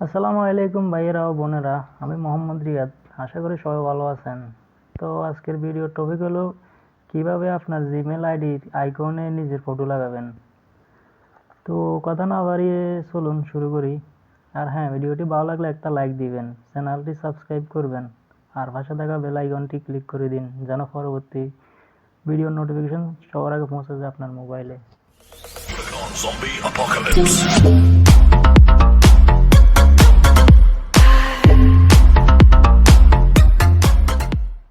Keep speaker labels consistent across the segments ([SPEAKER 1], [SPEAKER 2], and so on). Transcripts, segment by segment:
[SPEAKER 1] আসসালামু আলাইকুম ভাইয়েরা ও বোনেরা, আমি মোহাম্মদ রিয়াদ। আশা করি সবাই ভালো আছেন। তো আজকের ভিডিওর টপিক হলো কিভাবে আপনার জিমেল আইডির আইকনে নিজের ফটো লাগাবেন। তো কথা না বাড়িয়ে চলুন শুরু করি। আর হ্যাঁ, ভিডিওটি ভালো লাগলে একটা লাইক দিবেন, চ্যানেলটি সাবস্ক্রাইব করবেন আর পাশে থাকা বেল আইকনটি ক্লিক করে দিন যেন পরবর্তী ভিডিওর নোটিফিকেশন সবার আগে পৌঁছে যায় আপনার মোবাইলে।
[SPEAKER 2] Zombie apocalypse.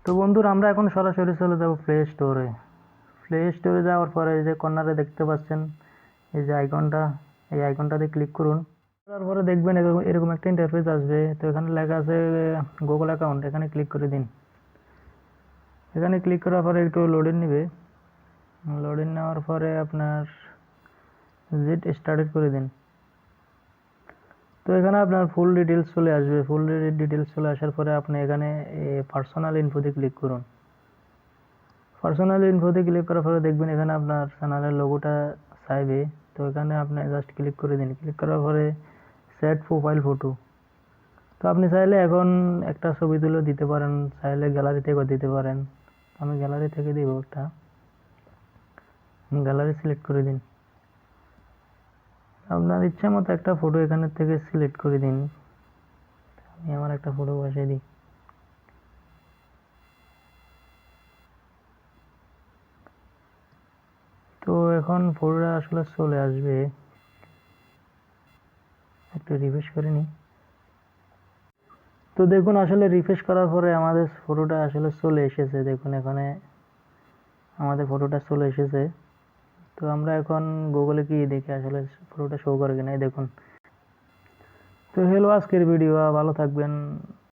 [SPEAKER 1] তো বন্ধুরা, আমরা এখন সরাসরি চলে যাব প্লে স্টোরে যাওয়ার পরে এই যে কর্নারে দেখতে পাচ্ছেন এই যে আইকনটা, এই আইকনটাতে ক্লিক করুন। তারপরে দেখবেন এরকম একটা ইন্টারফেস আসবে। তো এখানে লেখা আছে গুগল অ্যাকাউন্ট, এখানে ক্লিক করে দিন। এখানে ক্লিক করার পরে একটু লোডিং নেবে। লোডিং নেওয়ার পরে আপনার জেট স্টার্টেড করে দিন। তো এখানে আপনার ফুল ডিটেলস চলে আসবে। ফুল ডিটেলস চলে আসার পরে আপনি এখানে পার্সোনাল ইনফোতে ক্লিক করুন। পার্সোনাল ইনফোতে ক্লিক করার পরে দেখবেন এখানে আপনার চ্যানেলের লোগোটা চাইবে। তো এখানে আপনি জাস্ট ক্লিক করে দিন। ক্লিক করার পরে সেট প্রোফাইল ফটো। তো আপনি চাইলে এখন একটা ছবি তুলে দিতে পারেন, চাইলে গ্যালারি থেকেও দিতে পারেন। আমি গ্যালারি থেকে দিব একটা। গ্যালারি সিলেক্ট করে দিন। আপনার ইচ্ছা মতো একটা ফটো এখানে থেকে সিলেক্ট করে দিন। আমি আমার একটা ফটো বসিয়ে দিই। তো এখন ফটোটা আসলে চলে আসবে, একটু রিফ্রেশ করে নিই। তো দেখুন, আসলে রিফ্রেশ করার পরে আমাদের ফটোটা আসলে চলে এসেছে। দেখুন এখানে আমাদের ফটোটা চলে এসেছে। তো আমরা এখন গুগলে কি দেখি আসলে ফটোটা শো করে কিনা, দেখুন। তো হলো আজকের ভিডিও, ভালো থাকবেন।